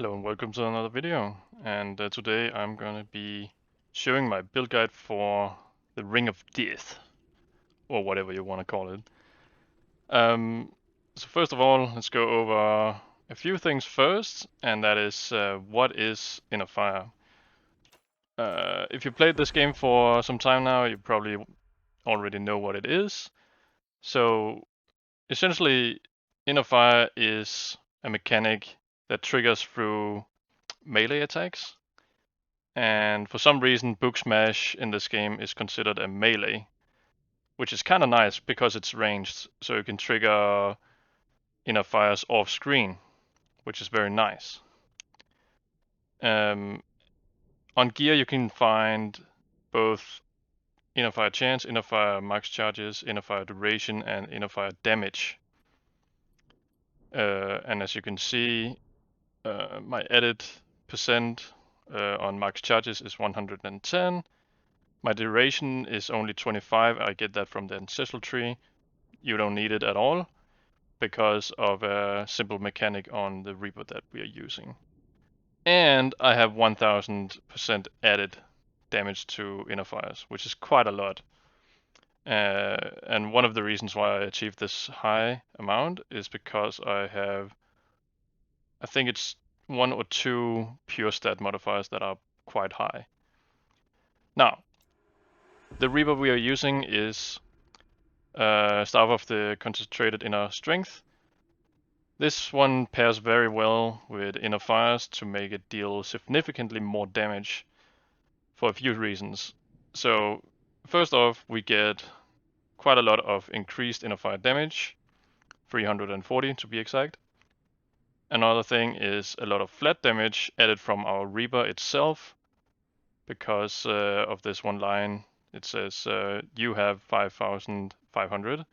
Hello and welcome to another video, and today I'm gonna be showing my build guide for the Ring of Death, or whatever you want to call it. So first of all, let's go over a few things first, and that is what is Inner Fire. If you played this game for some time now, you probably already know what it is. So essentially, Inner Fire is a mechanic that triggers through melee attacks. And for some reason, Book Smash in this game is considered a melee, which is kind of nice because it's ranged, so you can trigger Inner Fires off screen, which is very nice. On gear, you can find both Inner Fire Chance, Inner Fire Max Charges, Inner Fire Duration, and Inner Fire Damage. And as you can see, my edit percent on Max Charges is 110. My duration is only 25. I get that from the ancestral tree. You don't need it at all because of a simple mechanic on the Reaper that we are using. And I have 1000% added damage to Inner Fires, which is quite a lot. And one of the reasons why I achieved this high amount is because I think it's 1 or 2 pure stat modifiers that are quite high. Now, the Reaper we are using is Staff of the Concentrated Inner Strength. This one pairs very well with Inner Fires to make it deal significantly more damage for a few reasons. So first off, we get quite a lot of increased Inner Fire damage, 340 to be exact. Another thing is a lot of flat damage added from our Reaper itself, because of this one line. It says you have 5,500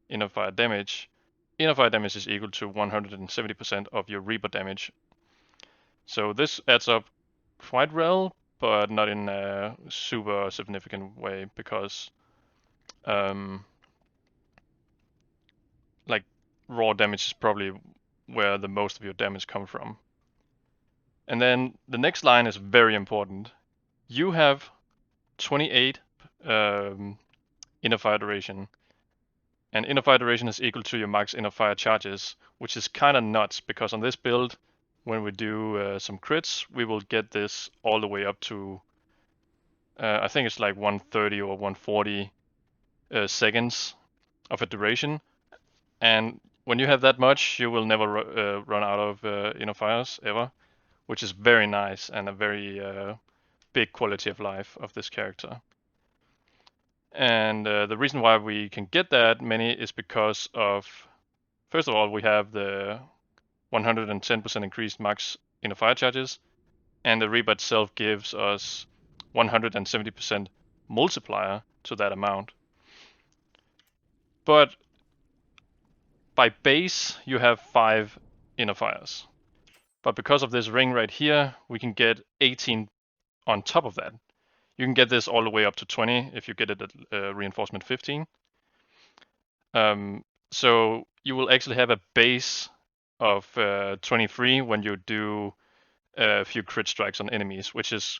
Inner Fire damage. Inner Fire damage is equal to 170% of your Reaper damage. So this adds up quite well, but not in a super significant way, because like raw damage is probably where the most of your damage come from. And then the next line is very important. You have 28 Inner Fire duration. And Inner Fire duration is equal to your max Inner Fire charges, which is kind of nuts, because on this build, when we do some crits, we will get this all the way up to, I think it's like 130 or 140 seconds of a duration. And when you have that much, you will never run out of Inner Fires ever, which is very nice and a very big quality of life of this character. And the reason why we can get that many is because of, first of all, we have the 110% increased max Inner Fire charges, and the Reaper itself gives us 170% multiplier to that amount. But by base, you have 5 Inner Fires. But because of this ring right here, we can get 18 on top of that. You can get this all the way up to 20 if you get it at reinforcement 15. So you will actually have a base of 23 when you do a few crit strikes on enemies, which is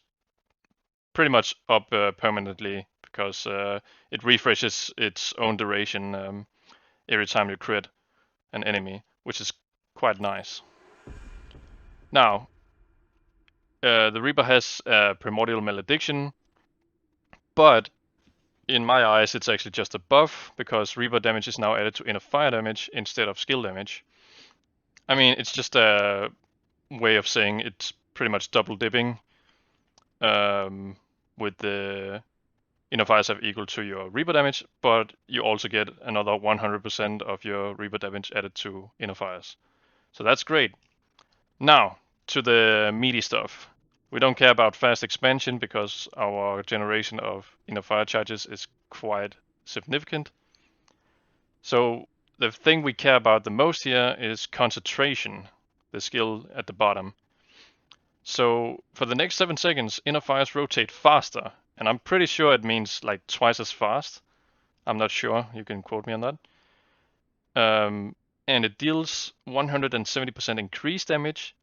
pretty much up permanently, because it refreshes its own duration every time you crit an enemy, which is quite nice. Now, the Reaper has Primordial Malediction, but in my eyes it's actually just a buff, because Reaper damage is now added to Inner Fire damage instead of skill damage. I mean, it's just a way of saying it's pretty much double dipping, with the Inner Fires have equal to your Reaper damage, but you also get another 100% of your Reaper damage added to Inner Fires. So that's great. Now, to the meaty stuff. We don't care about fast expansion because our generation of Inner Fire charges is quite significant. So the thing we care about the most here is concentration, the skill at the bottom. So for the next 7 seconds, Inner Fires rotate faster, and I'm pretty sure it means like twice as fast. I'm not sure, you can quote me on that. And it deals 170% increased damage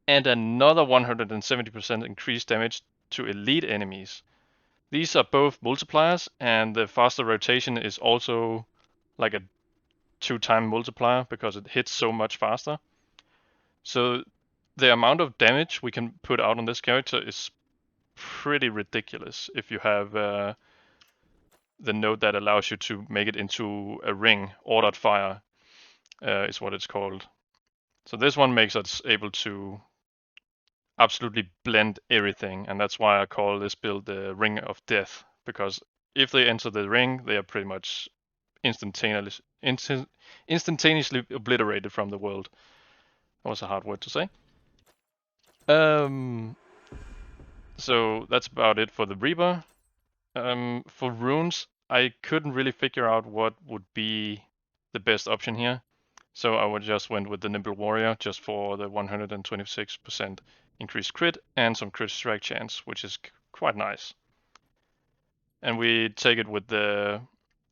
and another 170% increased damage to elite enemies. These are both multipliers, and the faster rotation is also like a 2-time multiplier because it hits so much faster. So the amount of damage we can put out on this character is pretty ridiculous if you have the node that allows you to make it into a ring. Ordered fire is what it's called. So this one makes us able to absolutely blend everything, and that's why I call this build the Ring of Death, because if they enter the ring, they are pretty much instantaneously obliterated from the world. That was a hard word to say. So that's about it for the Reaper. For runes, I couldn't really figure out what would be the best option here. So I would just went with the Nimble Warrior just for the 126% increased crit and some crit strike chance, which is quite nice. And we take it with the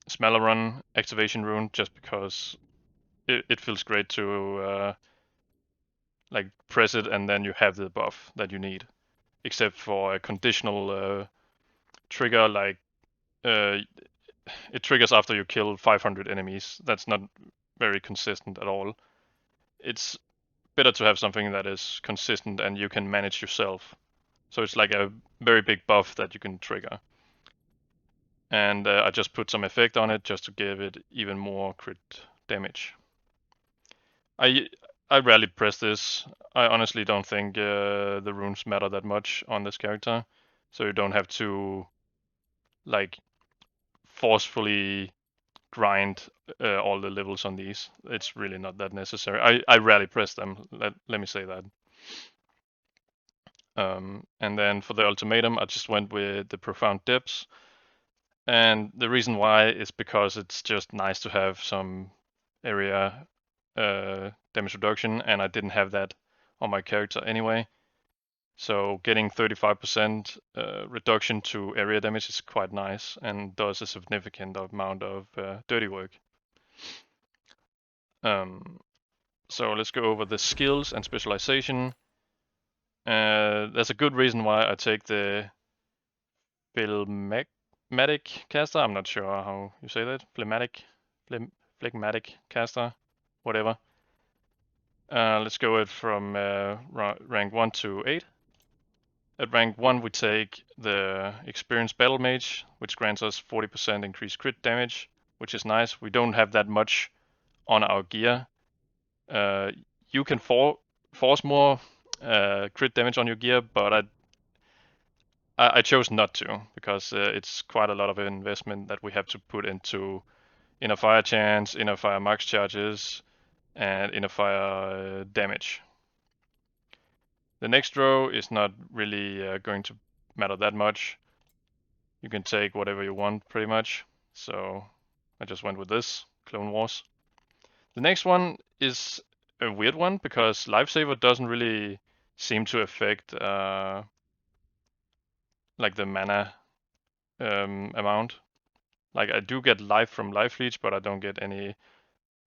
Smaller activation rune just because it feels great to like press it and then you have the buff that you need. Except for a conditional trigger like it triggers after you kill 500 enemies. That's not very consistent at all. It's better to have something that is consistent and you can manage yourself. So it's like a very big buff that you can trigger. And I just put some effect on it just to give it even more crit damage. I rarely press this. I honestly don't think the runes matter that much on this character. So you don't have to like forcefully grind all the levels on these. It's really not that necessary. I rarely press them, let me say that. And then for the ultimatum, I just went with the profound depths. And the reason why is because it's just nice to have some area damage reduction, and I didn't have that on my character anyway. So getting 35% reduction to area damage is quite nice and does a significant amount of dirty work. So let's go over the skills and specialization. There's a good reason why I take the phlegmatic caster. I'm not sure how you say that. Phlegmatic caster, whatever. Let's go it from rank 1 to 8. At rank 1 we take the experienced battle mage, which grants us 40% increased crit damage, which is nice. We don't have that much on our gear. You can force more crit damage on your gear, but I chose not to because it's quite a lot of investment that we have to put into inner fire chance, inner fire max charges, and inner fire damage. The next row is not really going to matter that much. You can take whatever you want pretty much. So I just went with this, Clone Wars. The next one is a weird one because Lifesaver doesn't really seem to affect like the mana amount. Like I do get life from Life Leech, but I don't get any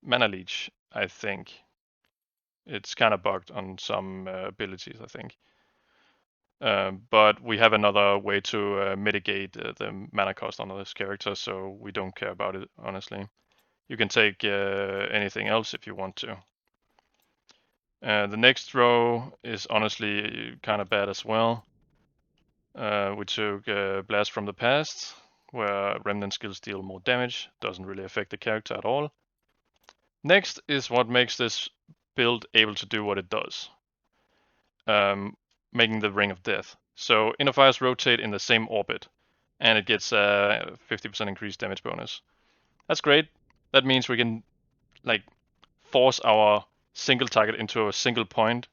mana leech, I think. It's kind of bugged on some abilities, I think. But we have another way to mitigate the mana cost on this character, so we don't care about it, honestly. You can take anything else if you want to. The next row is honestly kind of bad as well. We took Blast from the Past, where Remnant skills deal more damage. Doesn't really affect the character at all. Next is what makes this build able to do what it does. Making the Ring of Death. So inner fires rotate in the same orbit, and it gets a 50% increased damage bonus. That's great. That means we can like force our single target into a single point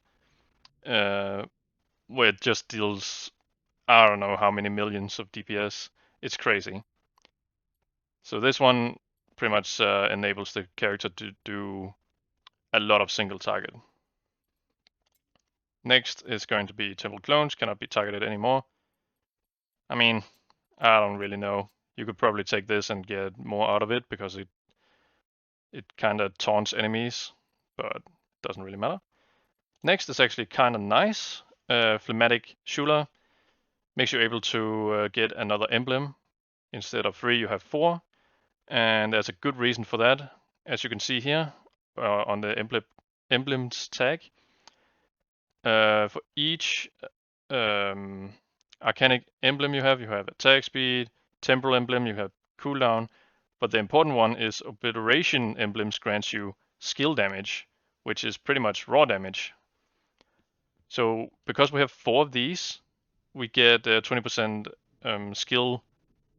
where it just deals I don't know how many millions of DPS. It's crazy. So this one pretty much enables the character to do a lot of single target. Next is going to be Temple Clones, cannot be targeted anymore. I mean, I don't really know. You could probably take this and get more out of it because it kind of taunts enemies, but it doesn't really matter. Next is actually kind of nice. Phlegmatic Shula makes you able to get another emblem. Instead of 3, you have 4. And there's a good reason for that. As you can see here on the emblems tag, for each arcanic emblem you have attack speed, temporal emblem, you have cooldown, but the important one is obliteration emblems grants you skill damage, which is pretty much raw damage. So because we have 4 of these, we get 20% skill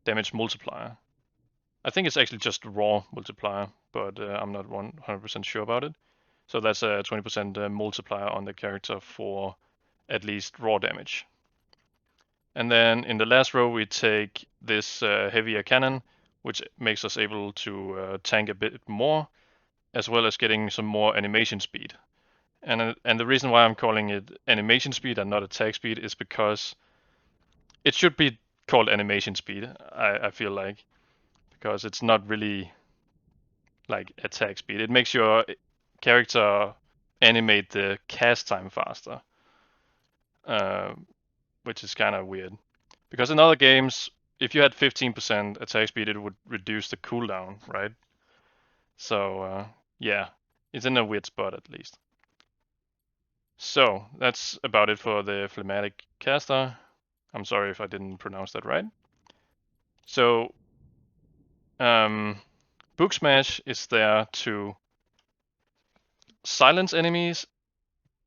damage multiplier. I think it's actually just raw multiplier, but I'm not 100% sure about it. So that's a 20% multiplier on the character for at least raw damage. And then in the last row, we take this heavier cannon, which makes us able to tank a bit more, as well as getting some more animation speed. And the reason why I'm calling it animation speed and not attack speed is because it should be called animation speed, I feel like, because it's not really like attack speed. It makes your character animate the cast time faster, which is kind of weird. Because in other games, if you had 15% attack speed, it would reduce the cooldown, right? So yeah, it's in a weird spot at least. So that's about it for the phlegmatic caster. I'm sorry if I didn't pronounce that right. So Book Smash is there to silence enemies,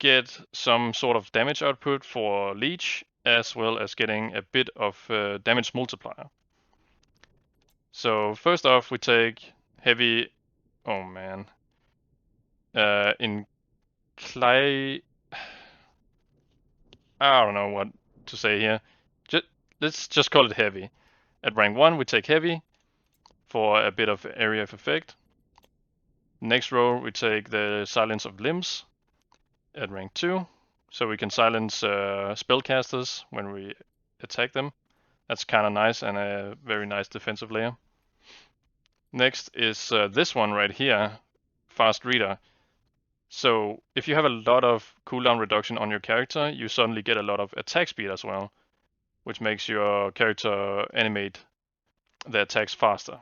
get some sort of damage output for leech, as well as getting a bit of damage multiplier. So first off, we take heavy. Oh man. In clay, I don't know what to say here. Let's just call it heavy. At rank 1, we take heavy for a bit of area of effect. Next row, we take the silence of limbs at rank 2, so we can silence spellcasters when we attack them. That's kind of nice and a very nice defensive layer. Next is this one right here, Fast Reader. So if you have a lot of cooldown reduction on your character, you suddenly get a lot of attack speed as well, which makes your character animate the attacks faster,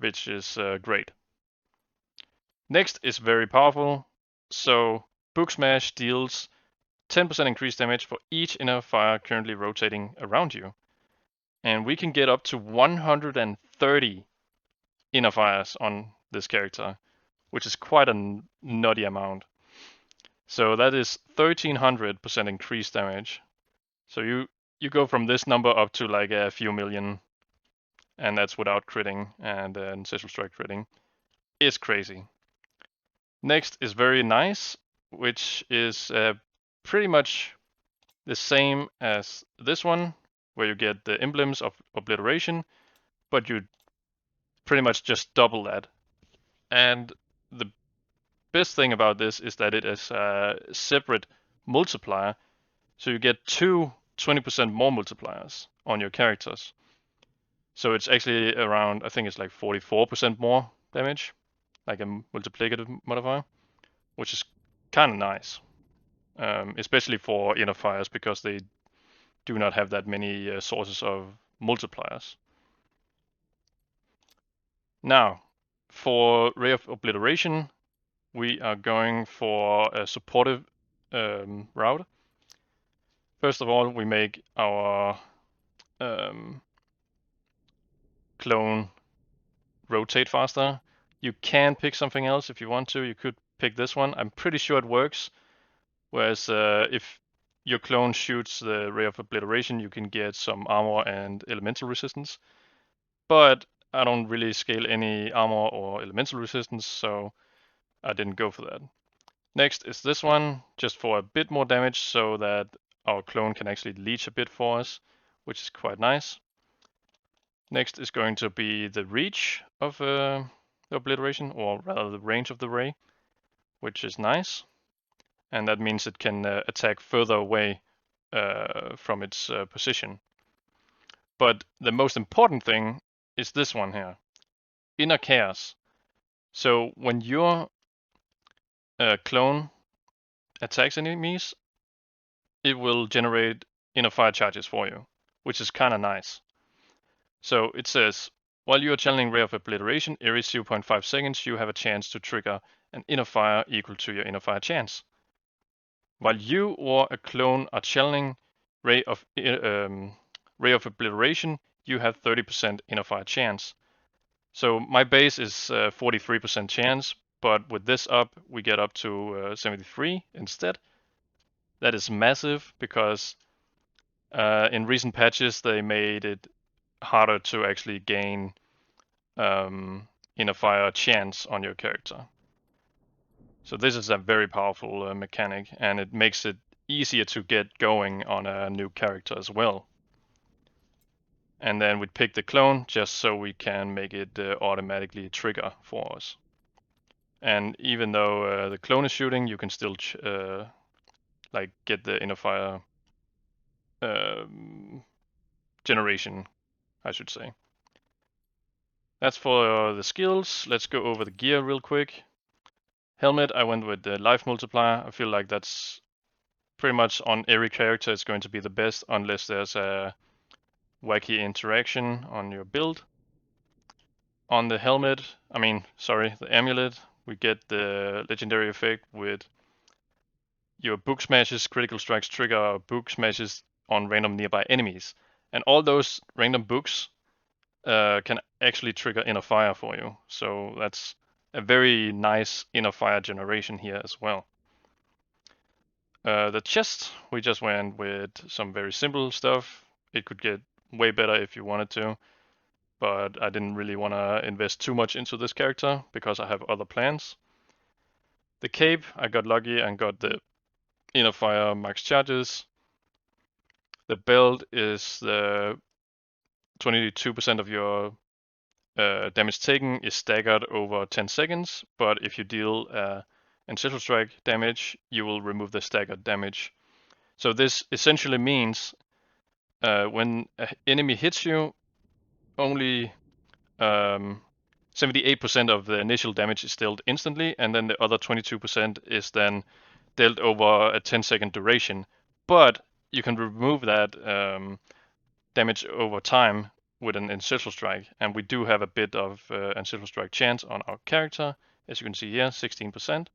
which is great. Next is very powerful. So Book Smash deals 10% increased damage for each inner fire currently rotating around you. And we can get up to 130 inner fires on this character, which is quite a nutty amount. So that is 1300% increased damage. So you go from this number up to like a few million, and that's without critting and ancestral strike critting. It's crazy. Next is very nice, which is pretty much the same as this one, where you get the emblems of obliteration, but you pretty much just double that. And the best thing about this is that it is a separate multiplier, so you get two 20% more multipliers on your characters. So it's actually around, I think it's like 44% more damage, like a multiplicative modifier, which is kind of nice, especially for inner fires because they do not have that many sources of multipliers. Now, for Ray of Obliteration, we are going for a supportive route. First of all, we make our clone rotate faster. You can pick something else if you want to. You could pick this one. I'm pretty sure it works. Whereas if your clone shoots the Ray of Obliteration, you can get some armor and elemental resistance. But I don't really scale any armor or elemental resistance, so I didn't go for that. Next is this one, just for a bit more damage so that our clone can actually leech a bit for us, which is quite nice. Next is going to be the reach of the obliteration, or rather the range of the ray, which is nice. And that means it can attack further away from its position. But the most important thing is this one here, Inner Chaos. So when your clone attacks enemies, it will generate inner fire charges for you, which is kind of nice. So it says, while you are channeling Ray of Obliteration, every 0.5 seconds you have a chance to trigger an inner fire equal to your inner fire chance. While you or a clone are channeling Ray of Obliteration, you have 30% inner fire chance. So my base is 43% chance, but with this up, we get up to 73 instead. That is massive because in recent patches they made it harder to actually gain inner fire chance on your character. So this is a very powerful mechanic, and it makes it easier to get going on a new character as well. And then we pick the clone just so we can make it automatically trigger for us. And even though the clone is shooting, you can still like get the inner fire generation, I should say. That's for the skills. Let's go over the gear real quick. Helmet, I went with the life multiplier. I feel like that's pretty much on every character it's going to be the best unless there's a wacky interaction on your build. On the helmet, the amulet, we get the legendary effect with your book smashes, critical strikes trigger book smashes on random nearby enemies. And all those random books can actually trigger inner fire for you. So that's a very nice inner fire generation here as well. The chest, we just went with some very simple stuff. It could get way better if you wanted to, but I didn't really want to invest too much into this character because I have other plans. The cape, I got lucky and got the inner fire max charges. The belt is the 22% of your damage taken is staggered over 10 seconds, but if you deal ancestral strike damage, you will remove the staggered damage. So this essentially means when an enemy hits you, only 78% of the initial damage is dealt instantly, and then the other 22% is then dealt over a 10-second duration. But you can remove that damage over time with an ancestral strike, and we do have a bit of ancestral strike chance on our character, as you can see here, 16%.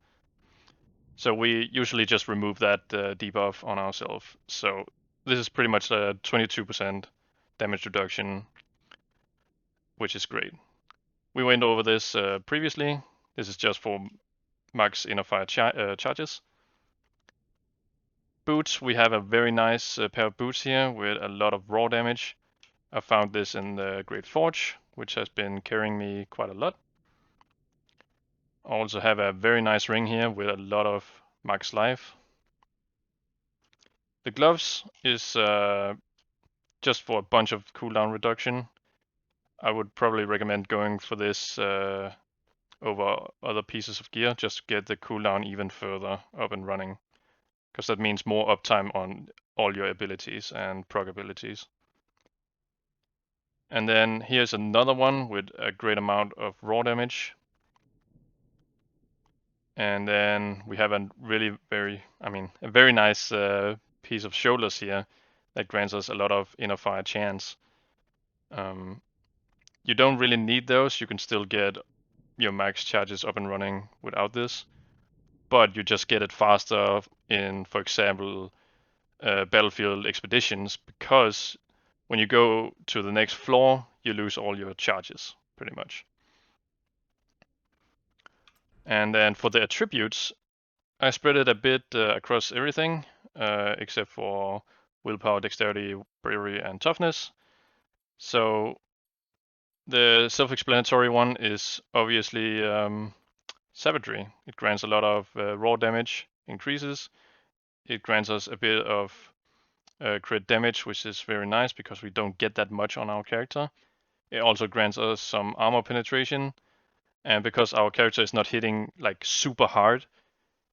So we usually just remove that debuff on ourselves. So this is pretty much a 22% damage reduction, which is great. We went over this previously. This is just for max inner fire charges. Boots, we have a very nice pair of boots here with a lot of raw damage. I found this in the Great Forge, which has been carrying me quite a lot. I also have a very nice ring here with a lot of max life. The gloves is just for a bunch of cooldown reduction. I would probably recommend going for this over other pieces of gear, just to get the cooldown even further up and running, because that means more uptime on all your abilities and proc abilities. And then here's another one with a great amount of raw damage. And then we have a very nice piece of shoulders here that grants us a lot of inner fire chance. You don't really need those. You can still get your max charges up and running without this, but you just get it faster in, for example, battlefield expeditions, because when you go to the next floor, you lose all your charges, pretty much. And then for the attributes, I spread it a bit across everything, except for willpower, dexterity, bravery, and toughness. So the self-explanatory one is obviously savagery. It grants a lot of raw damage increases. It grants us a bit of crit damage, which is very nice because we don't get that much on our character. It also grants us some armor penetration, and because our character is not hitting like super hard,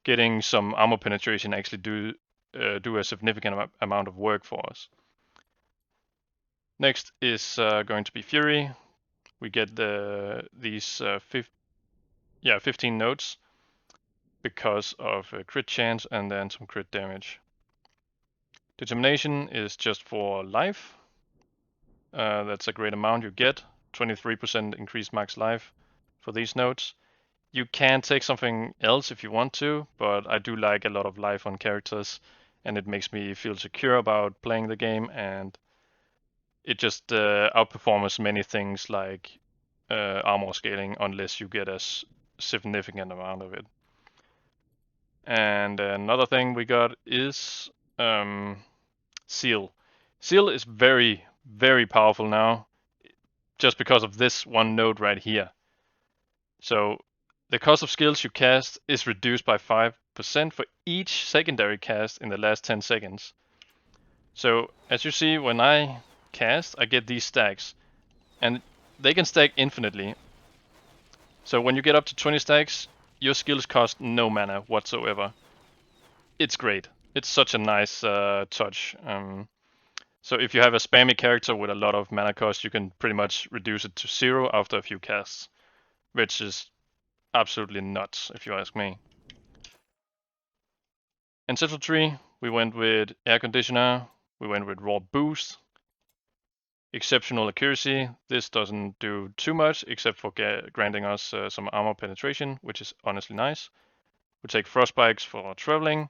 getting some armor penetration actually do a significant amount of work for us. Next is going to be Fury. We get these 15 notes. because of a crit chance and then some crit damage. Determination is just for life. That's a great amount you get. 23% increased max life for these nodes. You can take something else if you want to, but I do like a lot of life on characters, and it makes me feel secure about playing the game, and it just outperforms many things like armor scaling unless you get a significant amount of it. And another thing we got is Seal. Seal is very, very powerful now just because of this one node right here. So the cost of skills you cast is reduced by 5% for each secondary cast in the last 10 seconds. So as you see, when I cast, I get these stacks, and they can stack infinitely. So when you get up to 20 stacks, your skills cost no mana whatsoever. It's great. It's such a nice touch. So if you have a spammy character with a lot of mana cost, you can pretty much reduce it to 0 after a few casts, which is absolutely nuts if you ask me. Ancestral tree, we went with air conditioner, we went with raw boost, exceptional accuracy. This doesn't do too much except for granting us some armor penetration, which is honestly nice. We take frostbikes for traveling,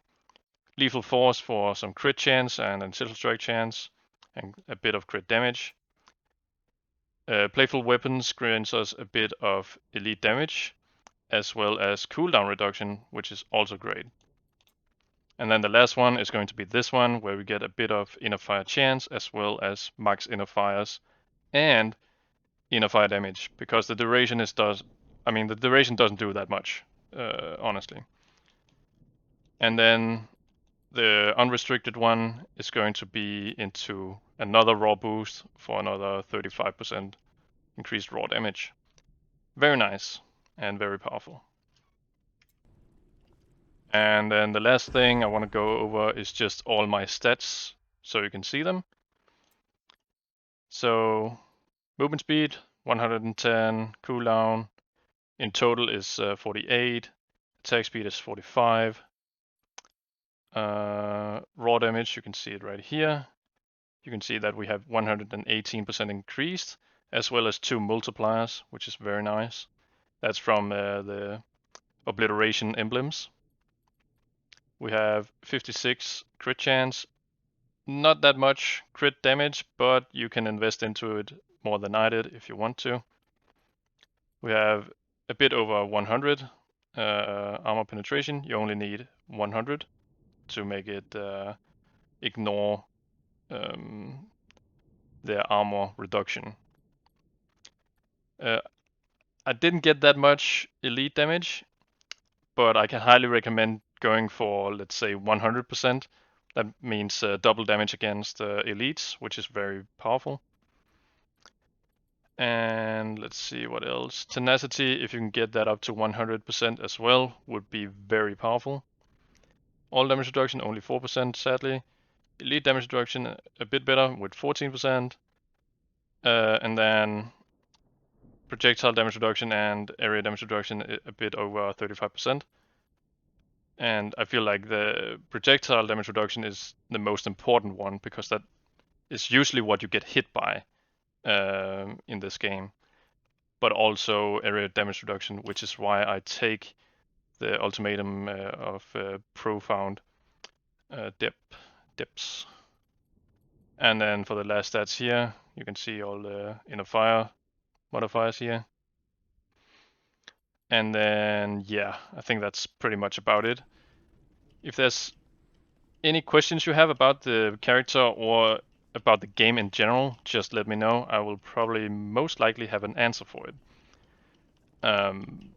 lethal force for some crit chance and ancestral strike chance, and a bit of crit damage. Playful weapons grants us a bit of elite damage, as well as cooldown reduction, which is also great. And then the last one is going to be this one, where we get a bit of inner fire chance, as well as max inner fires and inner fire damage, because the duration the duration doesn't do that much, honestly. And then the unrestricted one is going to be into another raw boost for another 35% increased raw damage. Very nice and very powerful. And then the last thing I want to go over is just all my stats so you can see them. So movement speed 110, cooldown in total is 48, attack speed is 45. Raw damage, you can see it right here. You can see that we have 118% increased, as well as 2 multipliers, which is very nice. That's from the obliteration emblems. We have 56 crit chance. Not that much crit damage, but you can invest into it more than I did if you want to. We have a bit over 100 armor penetration. You only need 100 to make it ignore their armor reduction. I didn't get that much elite damage, but I can highly recommend going for, let's say, 100%. That means double damage against elites, which is very powerful. And let's see what else. Tenacity, if you can get that up to 100% as well, would be very powerful. All damage reduction, only 4%, sadly. Elite damage reduction, a bit better with 14%. And then projectile damage reduction and area damage reduction, a bit over 35%. And I feel like the projectile damage reduction is the most important one, because that is usually what you get hit by in this game. But also area damage reduction, which is why I take the ultimatum of profound depths. And then for the last stats here, you can see all the inner fire modifiers here. And then, yeah, I think that's pretty much about it. If there's any questions you have about the character or about the game in general, just let me know. I will probably most likely have an answer for it.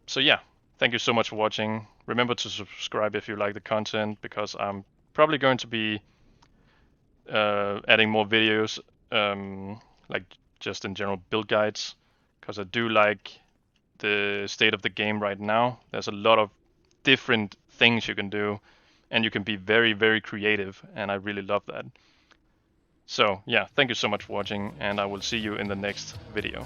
So yeah, thank you so much for watching. Remember to subscribe if you like the content, because I'm probably going to be adding more videos, like just in general build guides, because I do like the state of the game right now. There's a lot of different things you can do, and you can be very, very creative, and I really love that. So yeah, thank you so much for watching, and I will see you in the next video.